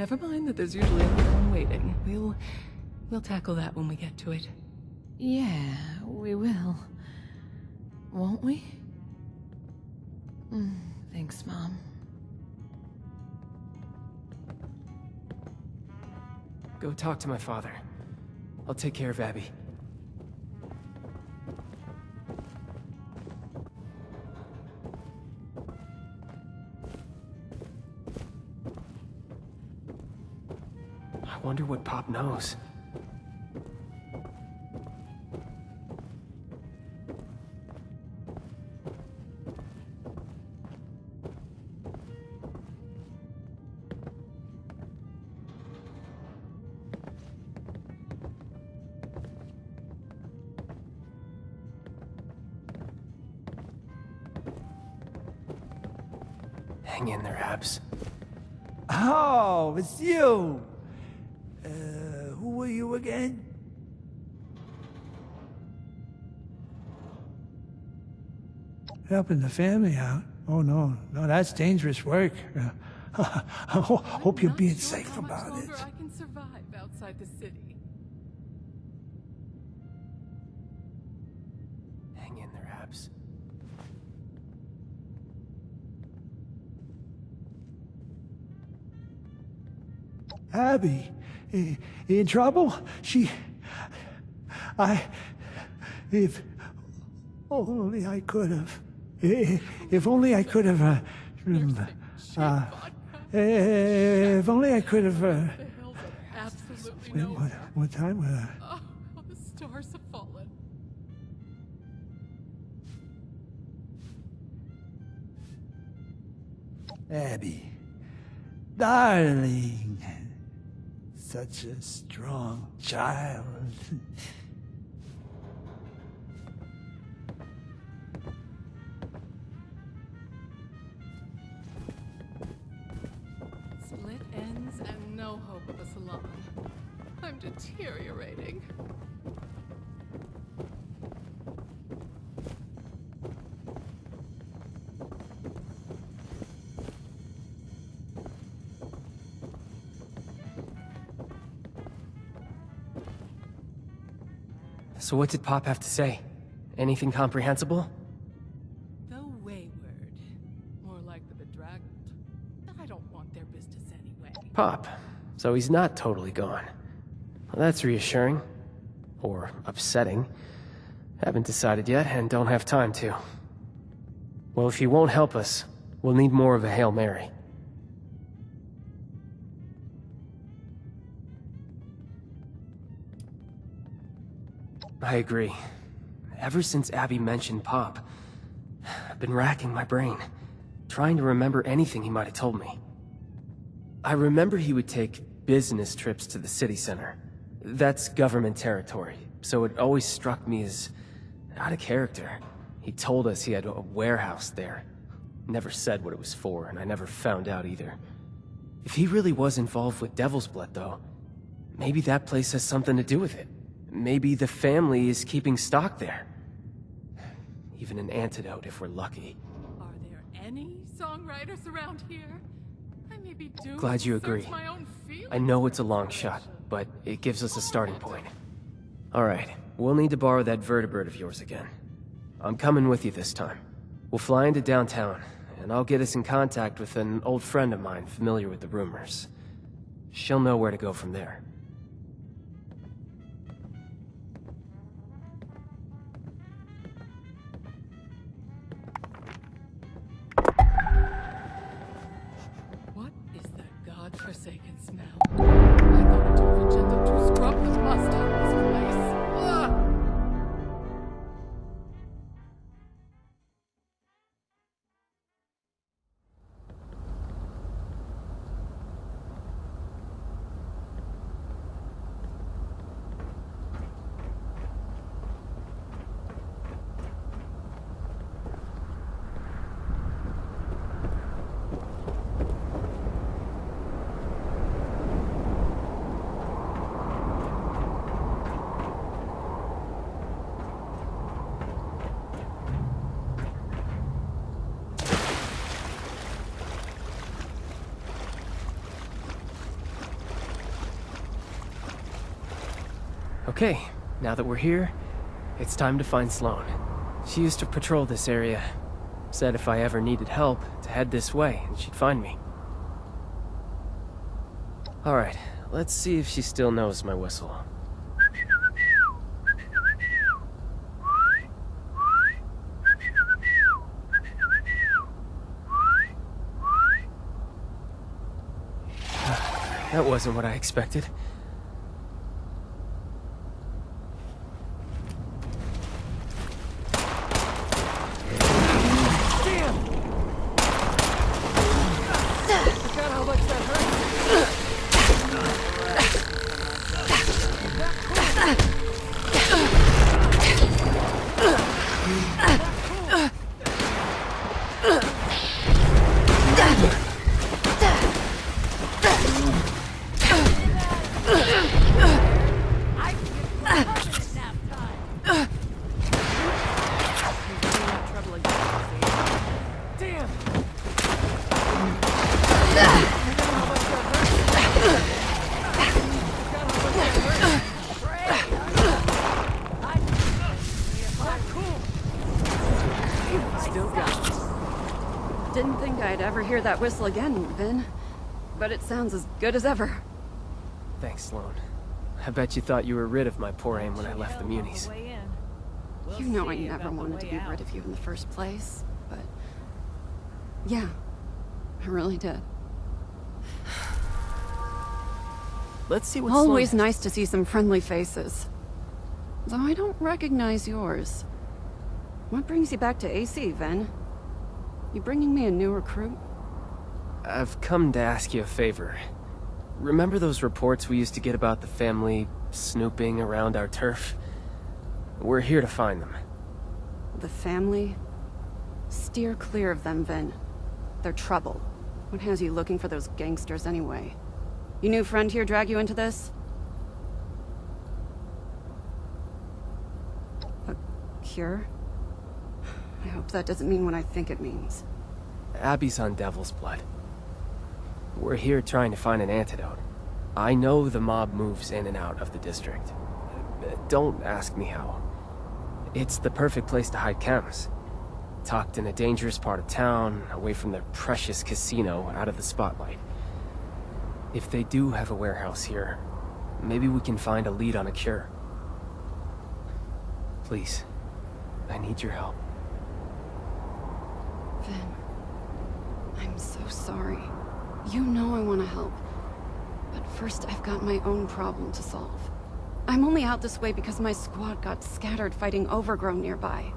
Never mind that there's usually another one waiting. We'll tackle that when we get to it. Yeah, we will. Won't we? Thanks, Mom. Go talk to my father. I'll take care of Abby. I wonder what Pop knows. Hang in there, Abs. Oh, it's you! Who were you again? Helping the family out? Oh, no, that's dangerous work. Hope you're being safe about it. I can survive outside the city. Hang in there, Abs. Abby, in trouble? If only I could have. If only I could have, if only I could have, Absolutely no. what time was that? Oh, the stars have fallen. Abby, darling, such a strong child. Split ends and no hope of a salon. I'm deteriorating. So what did Pop have to say? Anything comprehensible? Though wayward, more like the bedraggled. I don't want their business anyway. Pop. So he's not totally gone. Well, that's reassuring. Or upsetting. Haven't decided yet, and don't have time to. Well, if he won't help us, we'll need more of a Hail Mary. I agree. Ever since Abby mentioned Pop, I've been racking my brain, trying to remember anything he might have told me. I remember he would take business trips to the city center. That's government territory, so it always struck me as out of character. He told us he had a warehouse there. Never said what it was for, and I never found out either. If he really was involved with Devil's Blood, though, maybe that place has something to do with it. Maybe the family is keeping stock there. Even an antidote if we're lucky. Are there any songwriters around here? I may be doomed Glad you to search agree. my own feelings. I know it's a long shot, but it gives us a starting point. Alright, we'll need to borrow that vertibird of yours again. I'm coming with you this time. We'll fly into downtown, and I'll get us in contact with an old friend of mine familiar with the rumors. She'll know where to go from there. What is that godforsaken smell? I thought it took Vincenzo to scrub the must out of this place. Ugh! Okay, now that we're here, it's time to find Sloane. She used to patrol this area. Said if I ever needed help, to head this way, and she'd find me. Alright, let's see if she still knows my whistle. That wasn't what I expected. Didn't think I'd ever hear that whistle again, Vin. But it sounds as good as ever. Thanks, Sloane. I bet you thought you were rid of my poor aim when I left the Munis. You know I never wanted to be rid of you in the first place, but... yeah, I really did. Let's see what Always Sloane... nice to see some friendly faces. Though I don't recognize yours. What brings you back to AC, Vin? You bringing me a new recruit? I've come to ask you a favor. Remember those reports we used to get about the family snooping around our turf? We're here to find them. The family? Steer clear of them, Vin. They're trouble. What has you looking for those gangsters anyway? Your new friend here drag you into this? A cure? I hope that doesn't mean what I think it means. Abby's on Devil's Blood. We're here trying to find an antidote. I know the mob moves in and out of the district. Don't ask me how. It's the perfect place to hide chems. Tucked in a dangerous part of town, away from their precious casino, out of the spotlight. If they do have a warehouse here, maybe we can find a lead on a cure. Please, I need your help. Vin, I'm so sorry. You know I want to help. But first, I've got my own problem to solve. I'm only out this way because my squad got scattered fighting Overgrown nearby.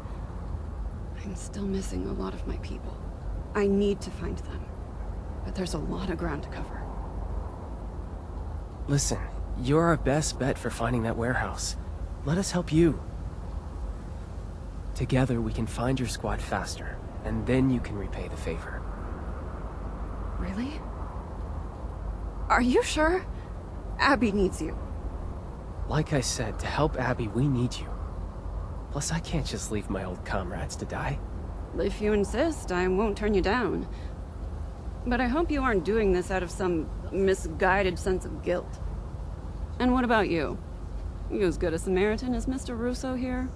I'm still missing a lot of my people. I need to find them. But there's a lot of ground to cover. Listen, you're our best bet for finding that warehouse. Let us help you. Together, we can find your squad faster, and then you can repay the favor. Really? Are you sure? Abby needs you. Like I said, to help Abby, we need you. Plus, I can't just leave my old comrades to die. If you insist, I won't turn you down. But I hope you aren't doing this out of some misguided sense of guilt. And what about you? You as good a Samaritan as Mr. Russo here?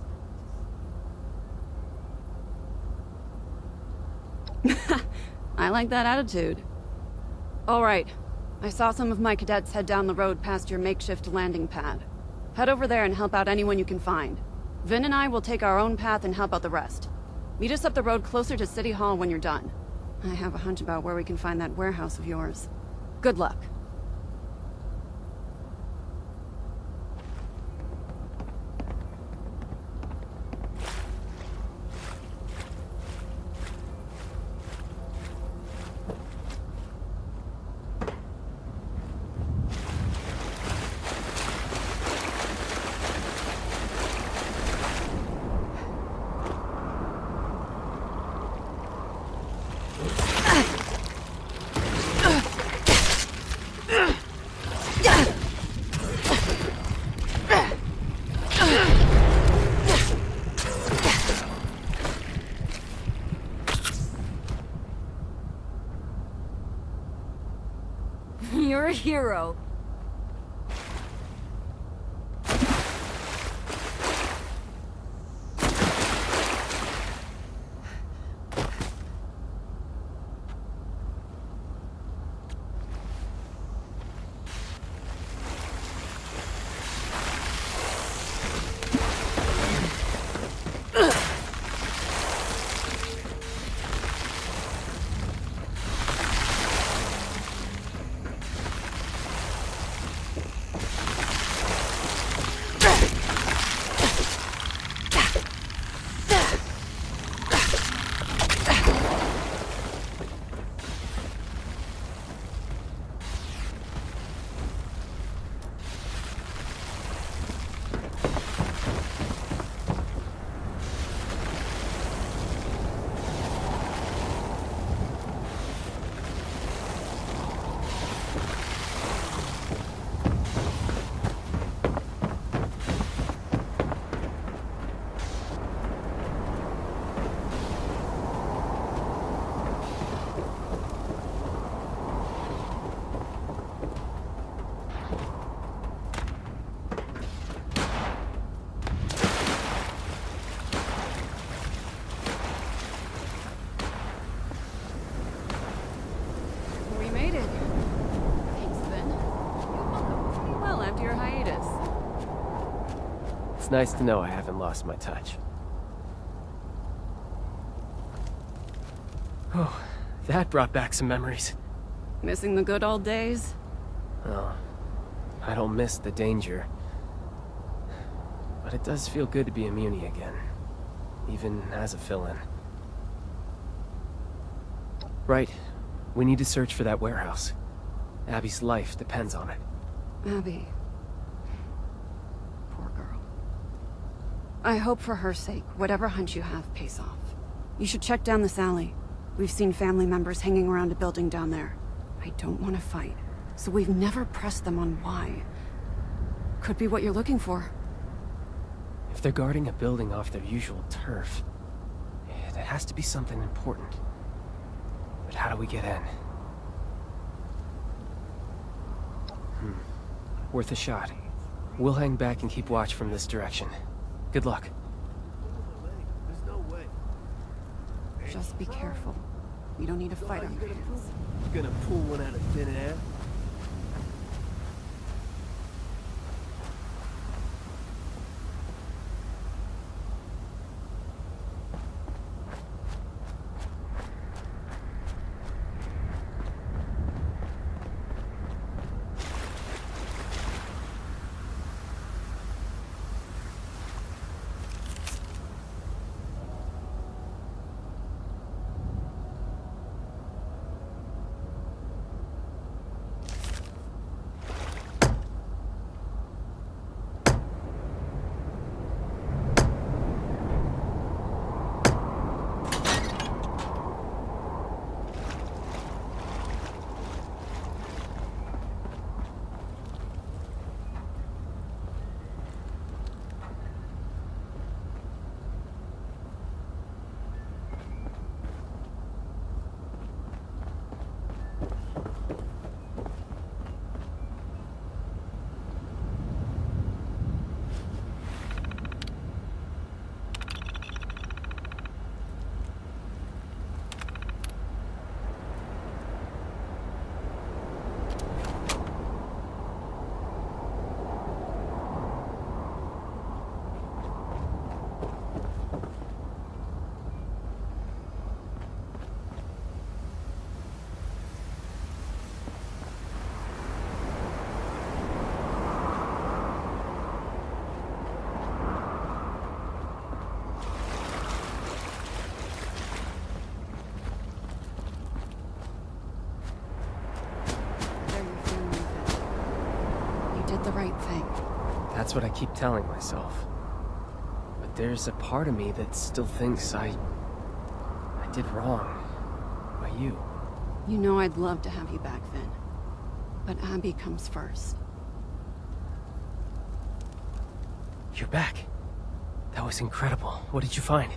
I like that attitude. All right. I saw some of my cadets head down the road past your makeshift landing pad. Head over there and help out anyone you can find. Vin and I will take our own path and help out the rest. Meet us up the road closer to City Hall when you're done. I have a hunch about where we can find that warehouse of yours. Good luck. You're a hero. It's nice to know I haven't lost my touch. Oh, that brought back some memories. Missing the good old days? Oh, I don't miss the danger. But it does feel good to be a Muni again. Even as a fill-in. Right. We need to search for that warehouse. Abby's life depends on it. Abby. Poor girl. I hope for her sake, whatever hunch you have pays off. You should check down this alley. We've seen family members hanging around a building down there. I don't want to fight, so we've never pressed them on why. Could be what you're looking for. If they're guarding a building off their usual turf, it has to be something important. But how do we get in? Worth a shot. We'll hang back and keep watch from this direction. Good luck. There's no way. Just be careful. We don't need a fight on your hands. You're gonna pull one out of thin air? The right thing. That's what I keep telling myself. But there's a part of me that still thinks I did wrong. By you. You know I'd love to have you back, Vin. But Abby comes first. You're back. That was incredible. What did you find?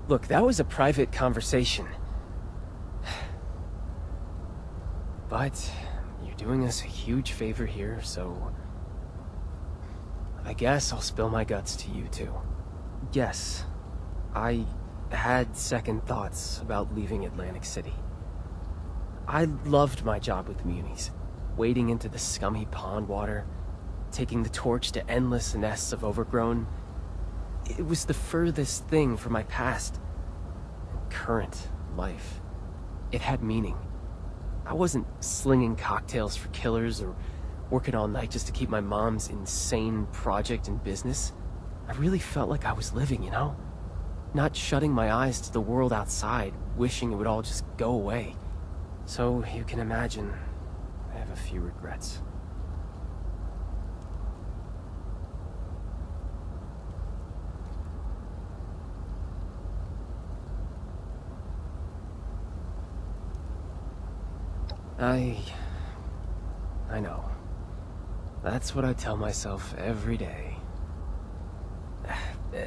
Look, that was a private conversation. But you're doing us a huge favor here, so I guess I'll spill my guts to you too. Yes, I had second thoughts about leaving Atlantic City. I loved my job with the Munis, wading into the scummy pond water, taking the torch to endless nests of overgrown. It was the furthest thing from my past and current life. It had meaning. I wasn't slinging cocktails for killers or working all night just to keep my mom's insane project in business. I really felt like I was living, you know? Not shutting my eyes to the world outside, wishing it would all just go away. So you can imagine, I have a few regrets. I know. That's what I tell myself every day.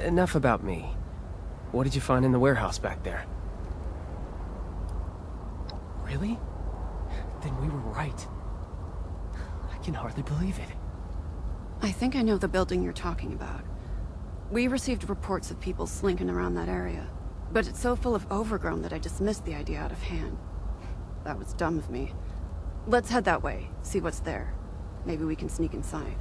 Enough about me. What did you find in the warehouse back there? Really? Then we were right. I can hardly believe it. I think I know the building you're talking about. We received reports of people slinking around that area, but it's so full of overgrown that I dismissed the idea out of hand. That was dumb of me. Let's head that way, see what's there. Maybe we can sneak inside.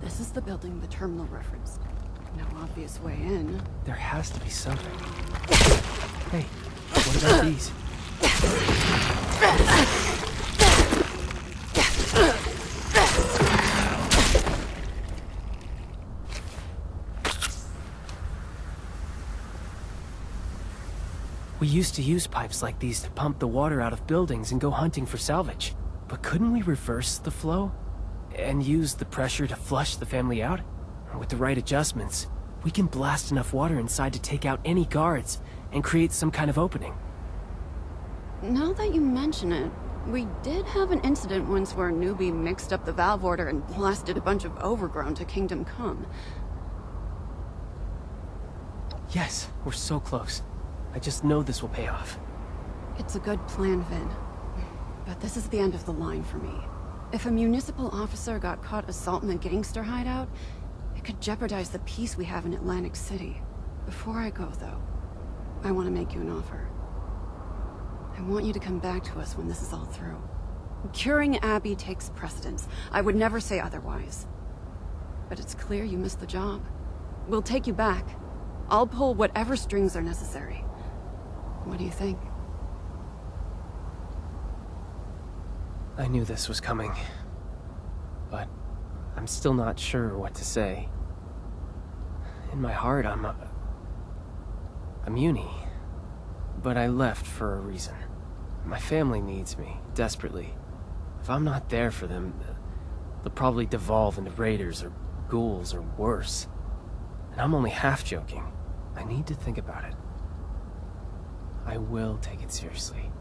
This is the building the terminal referenced. No obvious way in. There has to be something. Hey, what about these? We used to use pipes like these to pump the water out of buildings and go hunting for salvage. But couldn't we reverse the flow? And use the pressure to flush the family out? With the right adjustments, we can blast enough water inside to take out any guards and create some kind of opening. Now that you mention it, we did have an incident once where a newbie mixed up the valve order and blasted a bunch of overgrown to Kingdom Come. Yes, we're so close. I just know this will pay off. It's a good plan, Vin. But this is the end of the line for me. If a municipal officer got caught assaulting a gangster hideout, it could jeopardize the peace we have in Atlantic City. Before I go, though, I want to make you an offer. I want you to come back to us when this is all through. Curing Abby takes precedence. I would never say otherwise. But it's clear you missed the job. We'll take you back. I'll pull whatever strings are necessary. What do you think? I knew this was coming, but I'm still not sure what to say. In my heart, I'm Uni, but I left for a reason. My family needs me, desperately. If I'm not there for them, they'll probably devolve into raiders or ghouls or worse. And I'm only half joking. I need to think about it. I will take it seriously.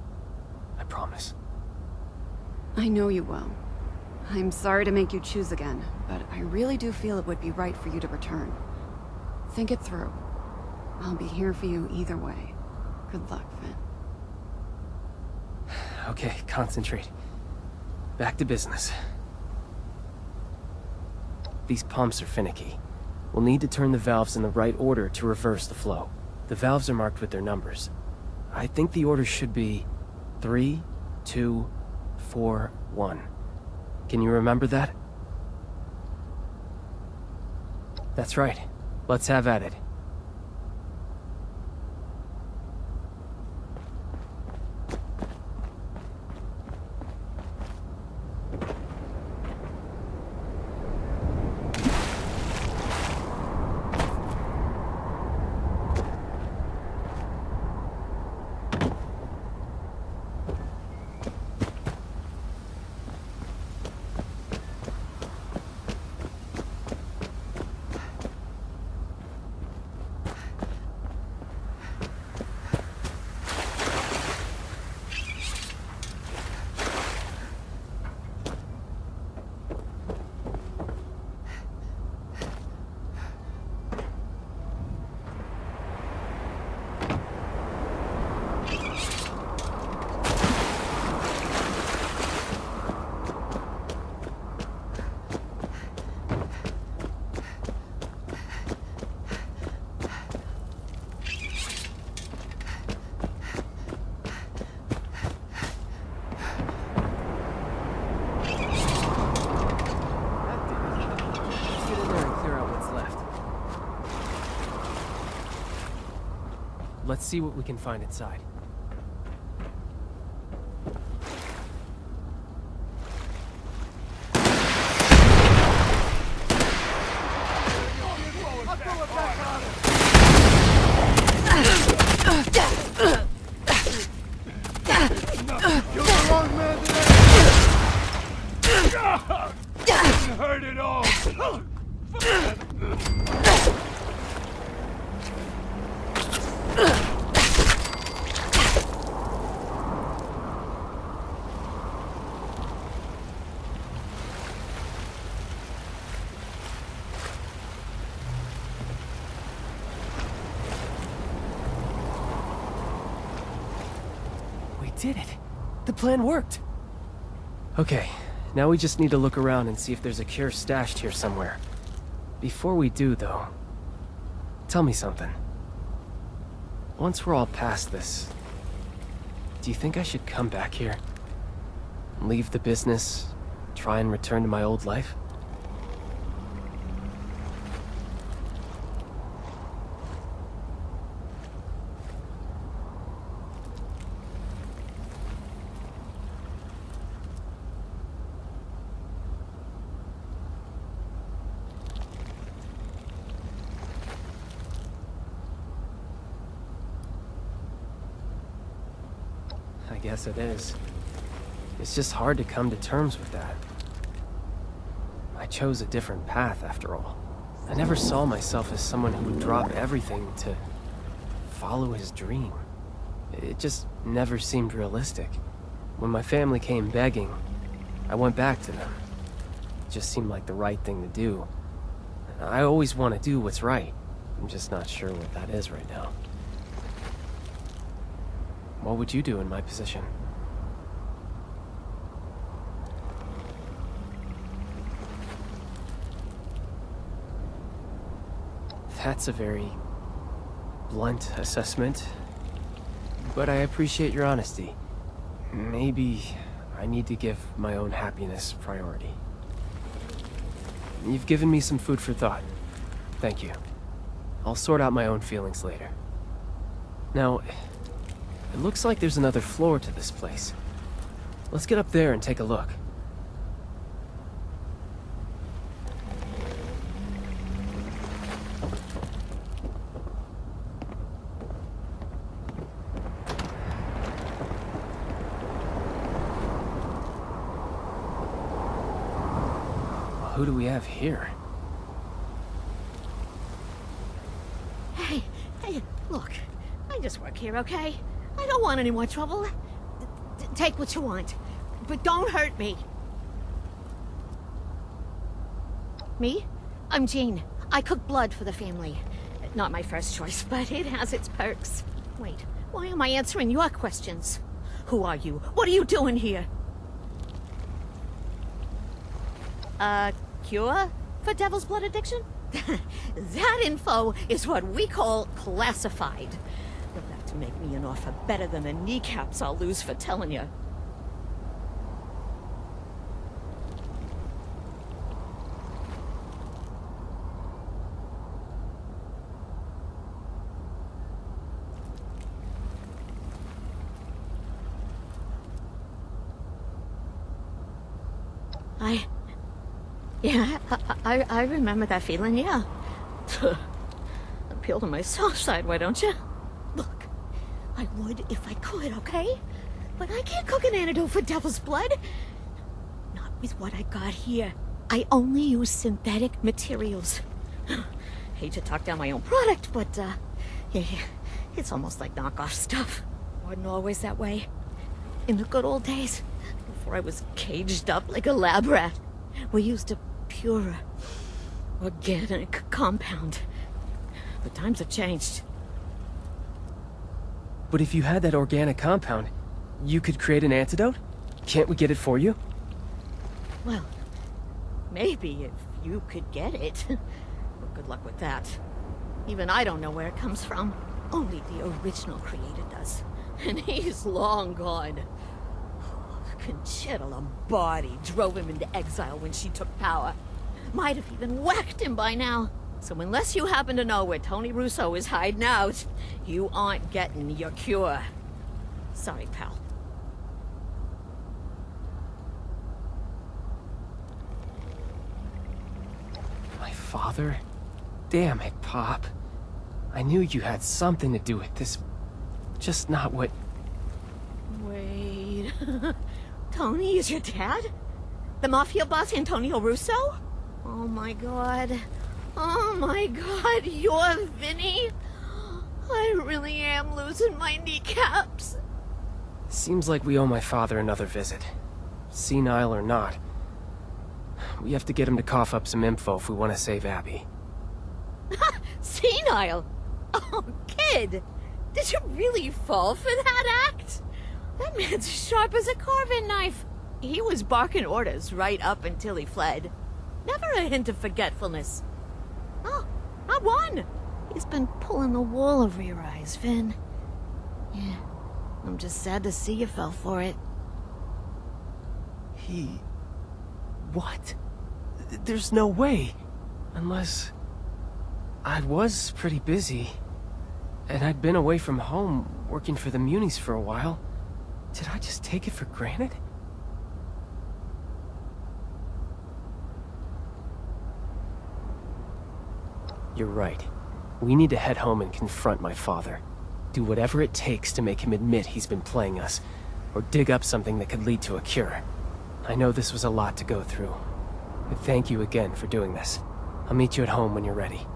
I promise. I know you will. I'm sorry to make you choose again, but I really do feel it would be right for you to return. Think it through. I'll be here for you either way. Good luck, Vin. Okay, concentrate. Back to business. These pumps are finicky. We'll need to turn the valves in the right order to reverse the flow. The valves are marked with their numbers. I think the order should be 3, 2, 4, 1. Can you remember that? That's right. Let's have at it. Let's see what we can find inside. You're the wrong man today! Heard it all! We did it! The plan worked! Okay, now we just need to look around and see if there's a cure stashed here somewhere. Before we do, though, tell me something. Once we're all past this, do you think I should come back here? Leave the business, try and return to my old life? I guess it is. It's just hard to come to terms with that. I chose a different path, after all. I never saw myself as someone who would drop everything to follow his dream. It just never seemed realistic. When my family came begging, I went back to them. It just seemed like the right thing to do. I always want to do what's right. I'm just not sure what that is right now. What would you do in my position? That's a very blunt assessment, but I appreciate your honesty. Maybe I need to give my own happiness priority. You've given me some food for thought. Thank you. I'll sort out my own feelings later. Now, it looks like there's another floor to this place. Let's get up there and take a look. Who do we have here? Hey, look. I just work here, okay? I don't want any more trouble. Take what you want, but don't hurt me. Me? I'm Jean. I cook blood for the family. Not my first choice, but it has its perks. Wait, why am I answering your questions? Who are you? What are you doing here? Cure for devil's blood addiction? That info is what we call classified. You'll have to make me an offer better than the kneecaps I'll lose for telling you. I remember that feeling, yeah. Appeal to my soft side, why don't you? Look, I would if I could, okay? But I can't cook an antidote for devil's blood. Not with what I got here. I only use synthetic materials. Hate to talk down my own product, but, yeah, it's almost like knockoff stuff. Wasn't always that way. In the good old days, before I was caged up like a lab rat, we used a pure, organic compound. But times have changed. But if you had that organic compound, you could create an antidote? Can't we get it for you? Well, maybe if you could get it. But good luck with that. Even I don't know where it comes from. Only the original creator does. And he's long gone. Conchita Lombardi drove him into exile when she took power. Might have even whacked him by now. So unless you happen to know where Tony Russo is hiding out, you aren't getting your cure. Sorry, pal. My father? Damn it, Pop. I knew you had something to do with this. Just not what... Wait... Tony is your dad? The mafia boss Antonio Russo? Oh my god. Oh my god, you're Vinny? I really am losing my kneecaps. Seems like we owe my father another visit. Senile or not. We have to get him to cough up some info if we want to save Abby. Senile? Oh, kid! Did you really fall for that act? That man's sharp as a carving knife. He was barking orders right up until he fled. Never a hint of forgetfulness. Oh, I won! He's been pulling the wool over your eyes, Vin. Yeah, I'm just sad to see you fell for it. He... What? There's no way. Unless... I was pretty busy. And I'd been away from home, working for the Munis for a while. Did I just take it for granted? You're right. We need to head home and confront my father. Do whatever it takes to make him admit he's been playing us, or dig up something that could lead to a cure. I know this was a lot to go through, but thank you again for doing this. I'll meet you at home when you're ready.